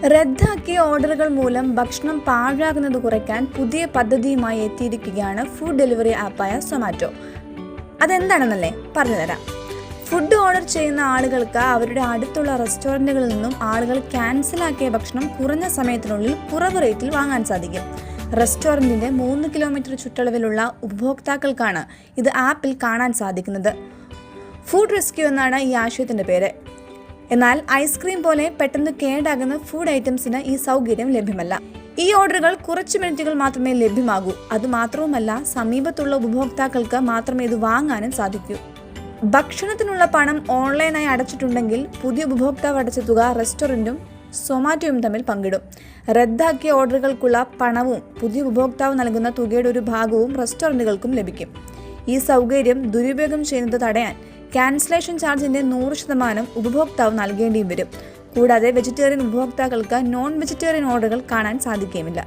റദ്ദാക്കിയ ഓർഡറുകൾ മൂലം ഭക്ഷണം പാഴാകുന്നത് കുറയ്ക്കാൻ പുതിയ പദ്ധതിയുമായി എത്തിയിരിക്കുകയാണ് ഫുഡ് ഡെലിവറി ആപ്പായ സൊമാറ്റോ. അതെന്താണെന്നല്ലേ പറഞ്ഞുതരാം. ഫുഡ് ഓർഡർ ചെയ്യുന്ന ആളുകൾക്ക് അവരുടെ അടുത്തുള്ള റെസ്റ്റോറൻറ്റുകളിൽ നിന്നും ആളുകൾ ക്യാൻസലാക്കിയ ഭക്ഷണം കുറഞ്ഞ സമയത്തിനുള്ളിൽ കുറവ് റേറ്റിൽ വാങ്ങാൻ സാധിക്കും. റെസ്റ്റോറൻറ്റിൻ്റെ 3 കിലോമീറ്റർ ചുറ്റളവിലുള്ള ഉപഭോക്താക്കൾക്കാണ് ഇത് ആപ്പിൽ കാണാൻ സാധിക്കുന്നത്. ഫുഡ് റെസ്ക്യൂ എന്നാണ് ഈ ആശയത്തിൻ്റെ പേര്. എന്നാൽ ഐസ്ക്രീം പോലെ പെട്ടെന്ന് കേടാകുന്ന ഫുഡ് ഐറ്റംസിന് ഈ സൗകര്യം ലഭ്യമല്ല. ഈ ഓർഡറുകൾ കുറച്ച് മിനിറ്റുകൾ മാത്രമേ ലഭ്യമാകൂ. അതുമാത്രവുമല്ല, സമീപത്തുള്ള ഉപഭോക്താക്കൾക്ക് മാത്രമേ ഇത് വാങ്ങാനും സാധിക്കൂ. ഭക്ഷണത്തിനുള്ള പണം ഓൺലൈനായി അടച്ചിട്ടുണ്ടെങ്കിൽ പുതിയ ഉപഭോക്താവ് അടച്ച തുക റെസ്റ്റോറൻറ്റും സൊമാറ്റോയും തമ്മിൽ പങ്കിടും. റദ്ദാക്കിയ ഓർഡറുകൾക്കുള്ള പണവും പുതിയ ഉപഭോക്താവ് നൽകുന്ന തുകയുടെ ഒരു ഭാഗവും റെസ്റ്റോറൻറ്റുകൾക്കും ലഭിക്കും. ഈ സൗകര്യം ദുരുപയോഗം ചെയ്യുന്നത് തടയാൻ ക്യാൻസലേഷൻ ചാർജിൻ്റെ 100% ഉപഭോക്താവ് നൽകേണ്ടിയും വരും. കൂടാതെ വെജിറ്റേറിയൻ ഉപഭോക്താക്കൾക്ക് നോൺ വെജിറ്റേറിയൻ ഓർഡറുകൾ കാണാൻ സാധിക്കുകയുമില്ല.